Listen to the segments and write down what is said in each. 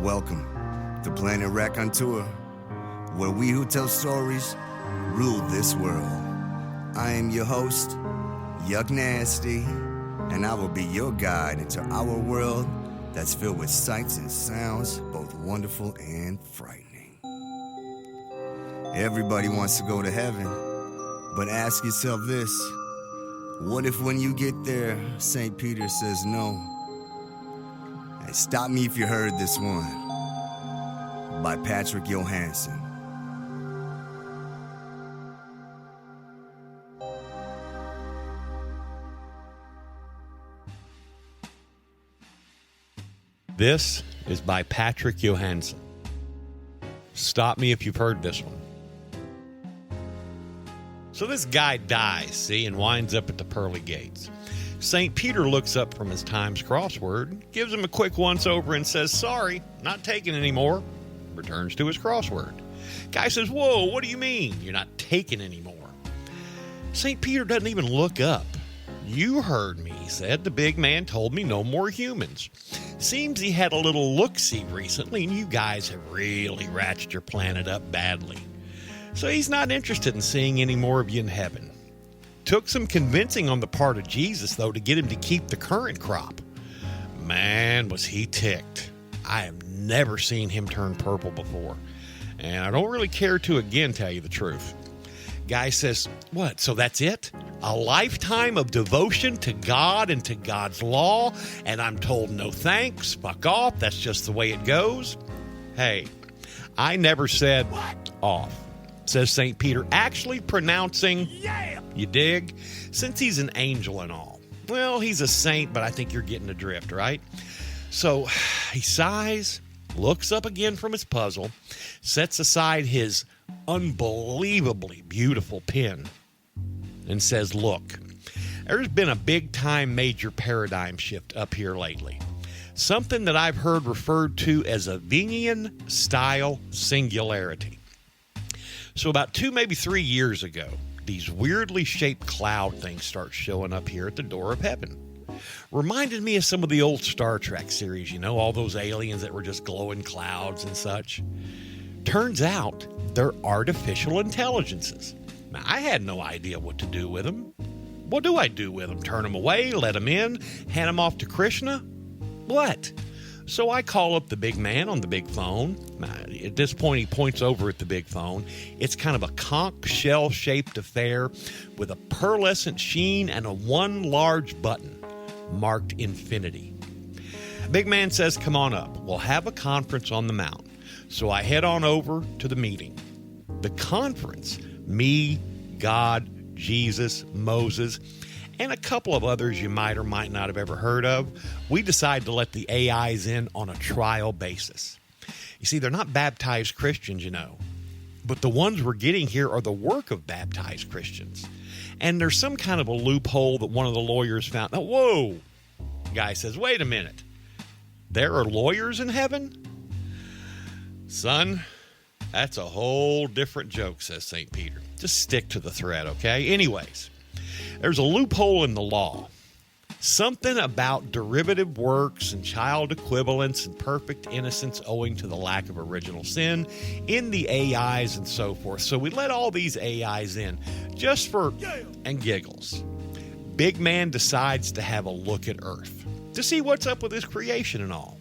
Welcome to Planet Raconteur, where we who tell stories rule this world. I am your host, Yuck Nasty, and I will be your guide into our world that's filled with sights and sounds, both wonderful and frightening. Everybody wants to go to heaven, but ask yourself this: what if when you get there, St. Peter says no? Hey, stop me if you heard this one, by Patrick Johanneson. This is by Patrick Johanneson. Stop me if you've heard this one. So this guy dies, see, and winds up at the pearly gates. St. Peter looks up from his Times crossword, gives him a quick once-over and says, "Sorry, not taking anymore." Returns to his crossword. Guy says, "Whoa, what do you mean you're not taking anymore?" St. Peter doesn't even look up. "You heard me," he said. "The big man told me no more humans. Seems he had a little look-see recently, and you guys have really ratcheted your planet up badly. So he's not interested in seeing any more of you in heaven. Took some convincing on the part of Jesus, though, to get him to keep the current crop. Man, was he ticked. I have never seen him turn purple before, and I don't really care to again, tell you the truth." Guy says, "What, so that's it? A lifetime of devotion to God and to God's law, and I'm told no thanks, fuck off, that's just the way it goes?" "Hey, I never said off," says St. Peter, actually pronouncing, "yeah," you dig? Since he's an angel and all. Well, he's a saint, but I think you're getting the drift, right? So he sighs, looks up again from his puzzle, sets aside his unbelievably beautiful pen, and says, "Look, there's been a big-time major paradigm shift up here lately. Something that I've heard referred to as a Vingian-style singularity. So about 2, maybe 3 years ago, these weirdly shaped cloud things start showing up here at the door of heaven. Reminded me of some of the old Star Trek series, you know, all those aliens that were just glowing clouds and such. Turns out they're artificial intelligences. Now, I had no idea what to do with them. What do I do with them? Turn them away, let them in, hand them off to Krishna? What? So I call up the big man on the big phone. Now, at this point, he points over at the big phone. It's kind of a conch shell-shaped affair with a pearlescent sheen and a one large button marked infinity. Big man says, "Come on up. We'll have a conference on the mount." So I head on over to the meeting. The conference, me, God, Jesus, Moses, and a couple of others you might or might not have ever heard of, we decide to let the AIs in on a trial basis. You see, they're not baptized Christians, you know, but the ones we're getting here are the work of baptized Christians. And there's some kind of a loophole that one of the lawyers found. Now, whoa! Guy says, "Wait a minute. There are lawyers in heaven?" "Son, that's a whole different joke," says St. Peter. "Just stick to the thread, okay? Anyways, there's a loophole in the law. Something about derivative works and child equivalence and perfect innocence owing to the lack of original sin in the AIs and so forth. So we let all these AIs in just for and giggles. Big man decides to have a look at Earth to see what's up with his creation and all.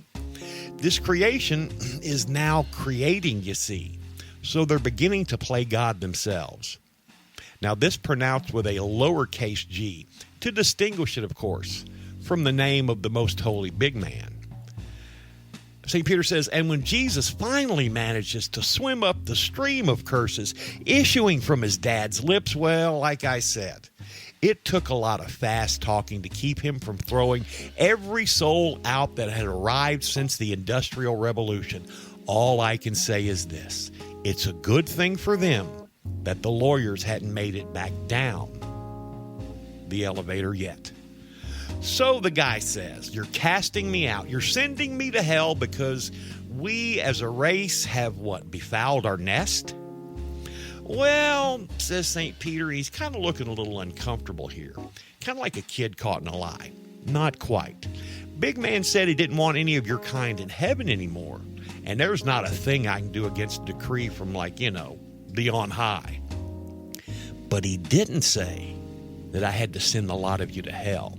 This creation is now creating, you see. So they're beginning to play God themselves. Now, this pronounced with a lowercase g, to distinguish it, of course, from the name of the most holy big man. St. Peter says, "And when Jesus finally manages to swim up the stream of curses issuing from his dad's lips, well, like I said, it took a lot of fast talking to keep him from throwing every soul out that had arrived since the Industrial Revolution. All I can say is this: it's a good thing for them that the lawyers hadn't made it back down the elevator yet. So the guy says, "You're casting me out. You're sending me to hell because we as a race have befouled our nest?" "Well," says St. Peter, he's kind of looking a little uncomfortable here. Kind of like a kid caught in a lie. Not quite. Big man said he didn't want any of your kind in heaven anymore. and there's not a thing I can do against a decree from, the on high. But he didn't say that I had to send a lot of you to hell.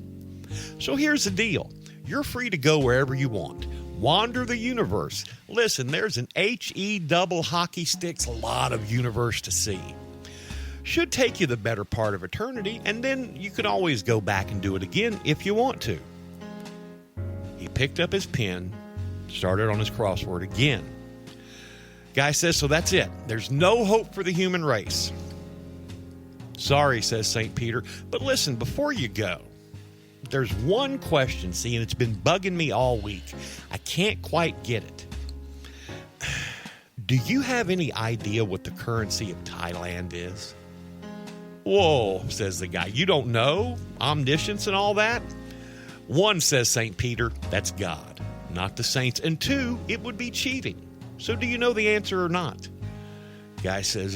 So here's the deal. You're free to go wherever you want. Wander the universe. Listen, there's an HE double hockey sticks, a lot of universe to see. Should take you the better part of eternity, and then you can always go back and do it again if you want to. He picked up his pen, started on his crossword again. Guy says, so that's it. There's no hope for the human race. Sorry, says St. Peter, but listen, before you go, there's one question, and it's been bugging me all week. I can't quite get it. Do you have any idea what the currency of Thailand is? Whoa, says the guy. You don't know? Omniscience and all that? 1, says St. Peter, that's God, not the saints. And 2, it would be cheating. So do you know the answer or not? Guy says,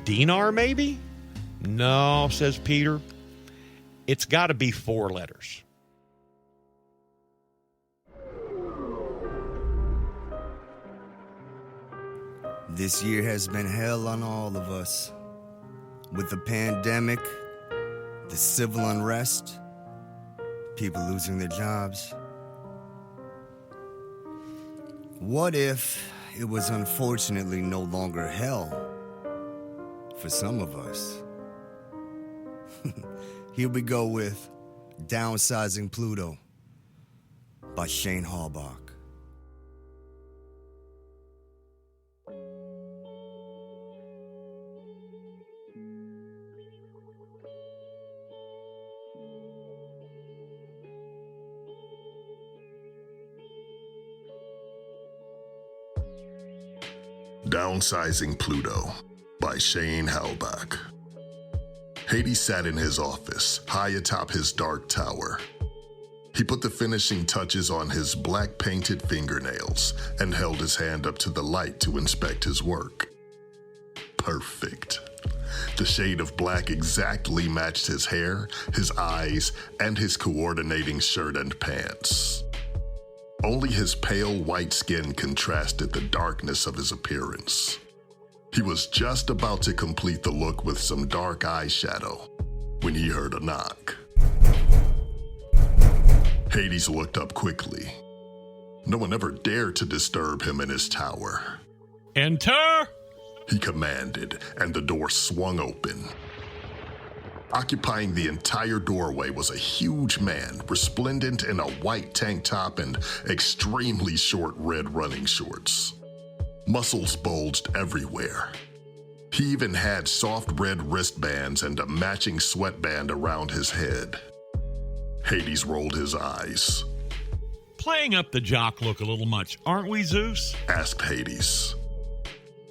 dinar maybe? No, says Peter. It's got to be 4 letters. This year has been hell on all of us. With the pandemic, the civil unrest, people losing their jobs. What if it was unfortunately no longer hell for some of us? Here we go with Downsizing Pluto by Shane Halbach. Downsizing Pluto by Shane Halbach. Hades sat in his office, high atop his dark tower. He put the finishing touches on his black-painted fingernails and held his hand up to the light to inspect his work. Perfect. The shade of black exactly matched his hair, his eyes, and his coordinating shirt and pants. Only his pale white skin contrasted the darkness of his appearance. He was just about to complete the look with some dark eyeshadow when he heard a knock. Hades looked up quickly. No one ever dared to disturb him in his tower. Enter! He commanded, and the door swung open. Occupying the entire doorway was a huge man, resplendent in a white tank top and extremely short red running shorts. Muscles bulged everywhere. He even had soft red wristbands and a matching sweatband around his head. Hades rolled his eyes. Playing up the jock look a little much, aren't we, Zeus? Asked Hades.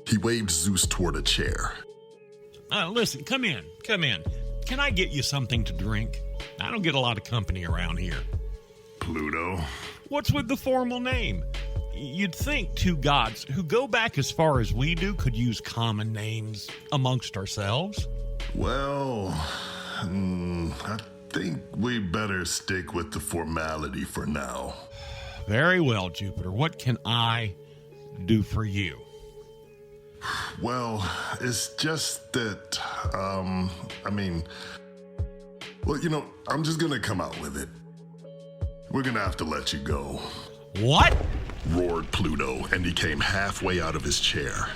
He waved Zeus toward a chair. Listen, come in. Can I get you something to drink? I don't get a lot of company around here. Pluto. What's with the formal name? You'd think 2 gods who go back as far as we do could use common names amongst ourselves. Well, I think we better stick with the formality for now. Very well, Jupiter. What can I do for you? Well, it's just that, I'm just gonna come out with it. We're gonna have to let you go. What? Roared Pluto, and he came halfway out of his chair.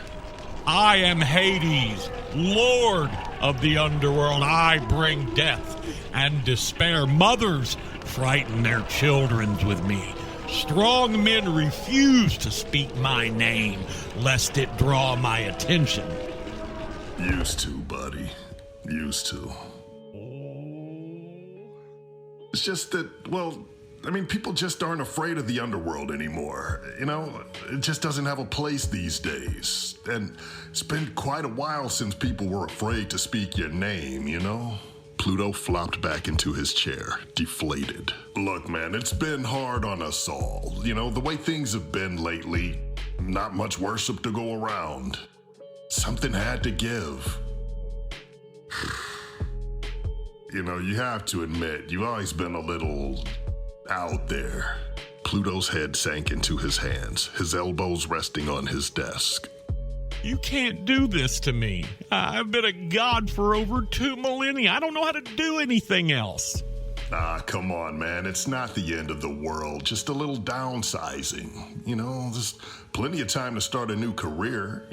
I am Hades, Lord of the underworld. I bring death and despair. Mothers frighten their children with me. Strong men refuse to speak my name, lest it draw my attention. Used to, buddy. Used to. It's just that, people just aren't afraid of the underworld anymore. It just doesn't have a place these days. And it's been quite a while since people were afraid to speak your name, Pluto flopped back into his chair, deflated. Look, man, it's been hard on us all. The way things have been lately, not much worship to go around. Something had to give. You have to admit, you've always been a little out there. Pluto's head sank into his hands, his elbows resting on his desk. You can't do this to me. I've been a god for over 2 millennia. I don't know how to do anything else. Come on, man. It's not the end of the world. Just a little downsizing. There's plenty of time to start a new career,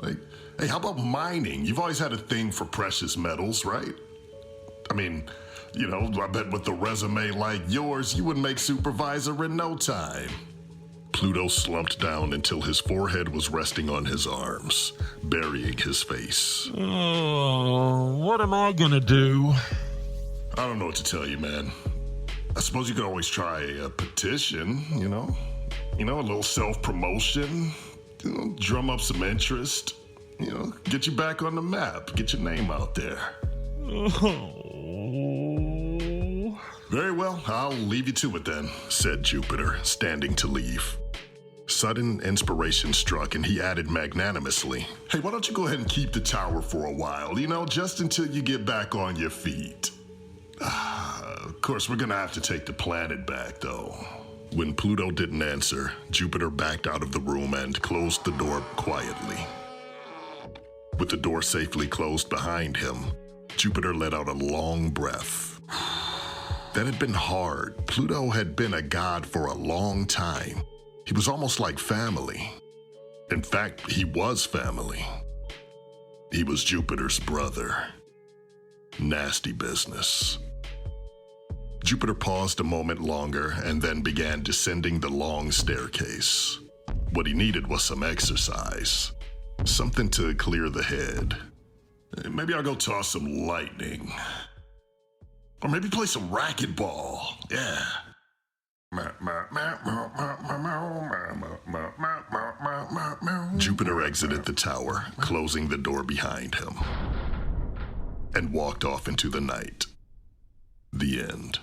Like, hey, how about mining? You've always had a thing for precious metals, right? I mean, I bet with a resume like yours, you would make supervisor in no time. Pluto slumped down until his forehead was resting on his arms, burying his face. Oh, what am I gonna do? I don't know what to tell you, man. I suppose you could always try a petition, a little self-promotion, drum up some interest, get you back on the map, get your name out there. Oh. Very well, I'll leave you to it then, said Jupiter, standing to leave. Sudden inspiration struck and he added magnanimously, hey, why don't you go ahead and keep the tower for a while, just until you get back on your feet. Of course, we're gonna have to take the planet back, though. When Pluto didn't answer, Jupiter backed out of the room and closed the door quietly. With the door safely closed behind him, Jupiter let out a long breath. That had been hard. Pluto had been a god for a long time. He was almost like family. In fact, he was family. He was Jupiter's brother. Nasty business. Jupiter paused a moment longer and then began descending the long staircase. What he needed was some exercise. Something to clear the head. Maybe I'll go toss some lightning. Or maybe play some racquetball. Yeah. Jupiter exited the tower, closing the door behind him, and walked off into the night. The end.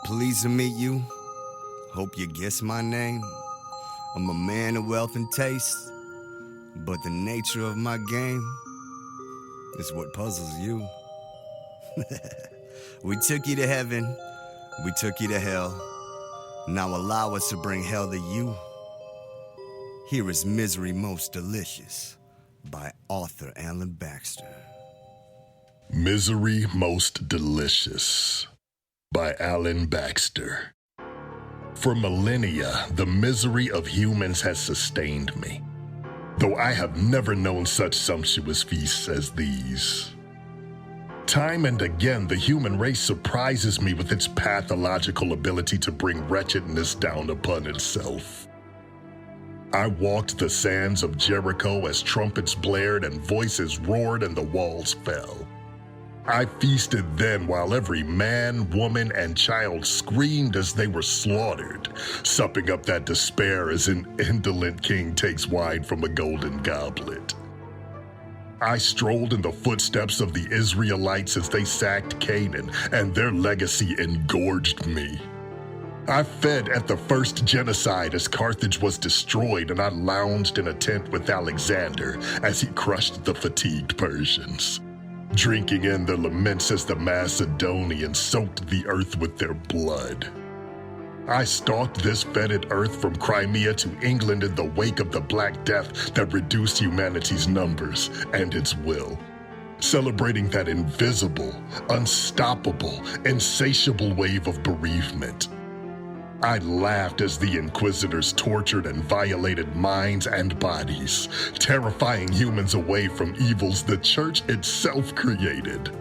Pleased to meet you. Hope you guess my name. I'm a man of wealth and taste, but the nature of my game is what puzzles you. We took you to heaven, we took you to hell. Now allow us to bring hell to you. Here is Misery Most Delicious by author Alan Baxter. Misery Most Delicious by Alan Baxter. For millennia, the misery of humans has sustained me, though I have never known such sumptuous feasts as these. Time and again, the human race surprises me with its pathological ability to bring wretchedness down upon itself. I walked the sands of Jericho as trumpets blared and voices roared and the walls fell. I feasted then while every man, woman, and child screamed as they were slaughtered, supping up that despair as an indolent king takes wine from a golden goblet. I strolled in the footsteps of the Israelites as they sacked Canaan, and their legacy engorged me. I fed at the first genocide as Carthage was destroyed, and I lounged in a tent with Alexander as he crushed the fatigued Persians, drinking in their laments as the Macedonians soaked the earth with their blood. I stalked this fetid earth from Crimea to England in the wake of the Black Death that reduced humanity's numbers and its will, celebrating that invisible, unstoppable, insatiable wave of bereavement. I laughed as the Inquisitors tortured and violated minds and bodies, terrifying humans away from evils the Church itself created.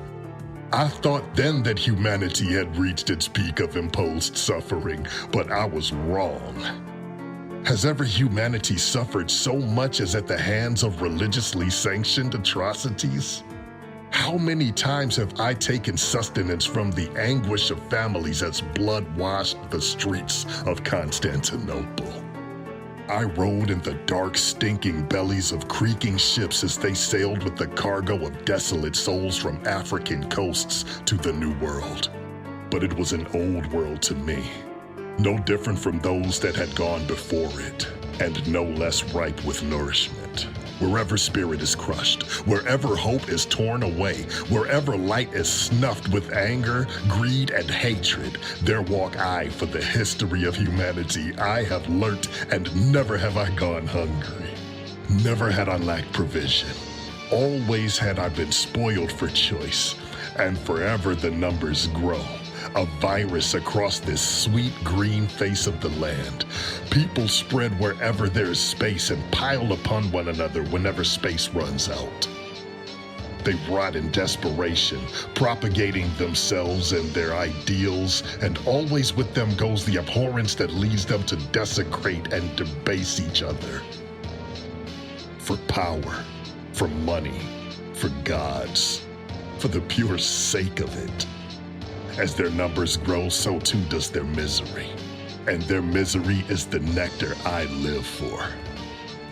I thought then that humanity had reached its peak of imposed suffering, but I was wrong. Has ever humanity suffered so much as at the hands of religiously sanctioned atrocities? How many times have I taken sustenance from the anguish of families as blood washed the streets of Constantinople? I rode in the dark, stinking bellies of creaking ships as they sailed with the cargo of desolate souls from African coasts to the New World. But it was an old world to me, no different from those that had gone before it, and no less ripe with nourishment. Wherever spirit is crushed, wherever hope is torn away, wherever light is snuffed with anger, greed, and hatred, there walk I for the history of humanity. I have learnt, and never have I gone hungry. Never had I lacked provision. Always had I been spoiled for choice, and forever the numbers grow. A virus across this sweet green face of the land. People spread wherever there is space and pile upon one another whenever space runs out. They rot in desperation, propagating themselves and their ideals, and always with them goes the abhorrence that leads them to desecrate and debase each other. For power, for money, for gods, for the pure sake of it. As their numbers grow, so too does their misery. And their misery is the nectar I live for.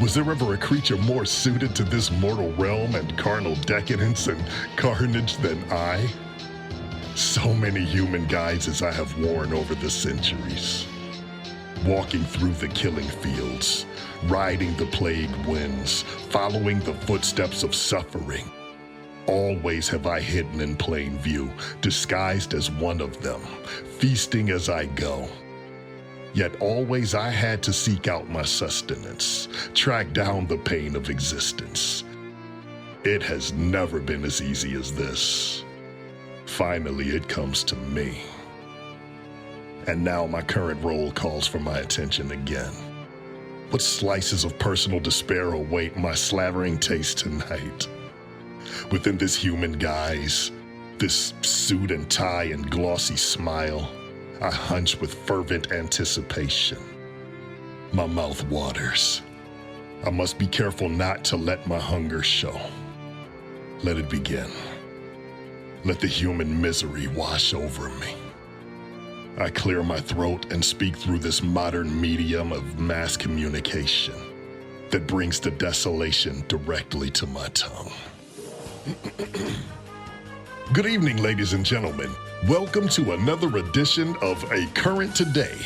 Was there ever a creature more suited to this mortal realm and carnal decadence and carnage than I? So many human guises I have worn over the centuries. Walking through the killing fields, riding the plagued winds, following the footsteps of suffering. Always have I hidden in plain view, disguised as one of them, feasting as I go. Yet always I had to seek out my sustenance, track down the pain of existence. It has never been as easy as this. Finally, it comes to me. And now my current role calls for my attention again. What slices of personal despair await my slavering taste tonight? Within this human guise, this suit and tie and glossy smile, I hunch with fervent anticipation. My mouth waters. I must be careful not to let my hunger show. Let it begin. Let the human misery wash over me. I clear my throat and speak through this modern medium of mass communication that brings the desolation directly to my tongue. Good evening, ladies and gentlemen. Welcome to another edition of A Current Today.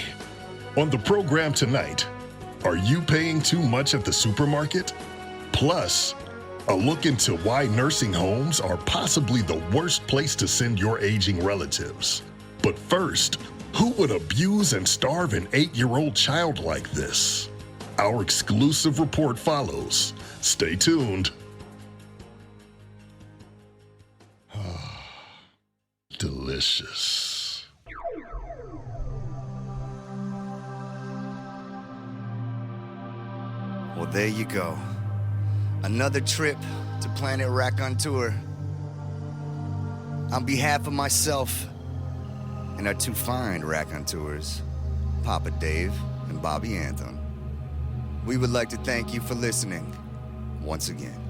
On the program tonight, are you paying too much at the supermarket? Plus, a look into why nursing homes are possibly the worst place to send your aging relatives. But first, who would abuse and starve an 8-year-old child like this? Our exclusive report follows. Stay tuned. Delicious. Well, there you go. Another trip to Planet Raconteur. On behalf of myself and our two fine Raconteurs, Papa Dave and Bobby Anthem, we would like to thank you for listening once again.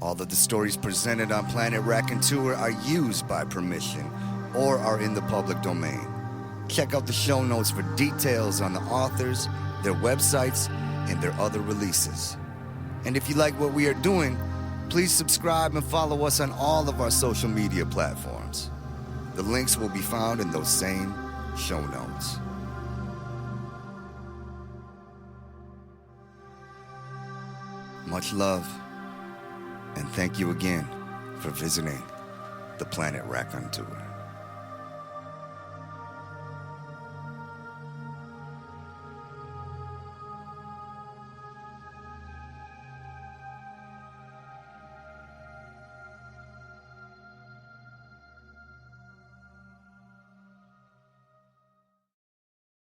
All of the stories presented on Planet Raconteur are used by permission or are in the public domain. Check out the show notes for details on the authors, their websites, and their other releases. And if you like what we are doing, please subscribe and follow us on all of our social media platforms. The links will be found in those same show notes. Much love. And thank you again for visiting the Planet Raconteur.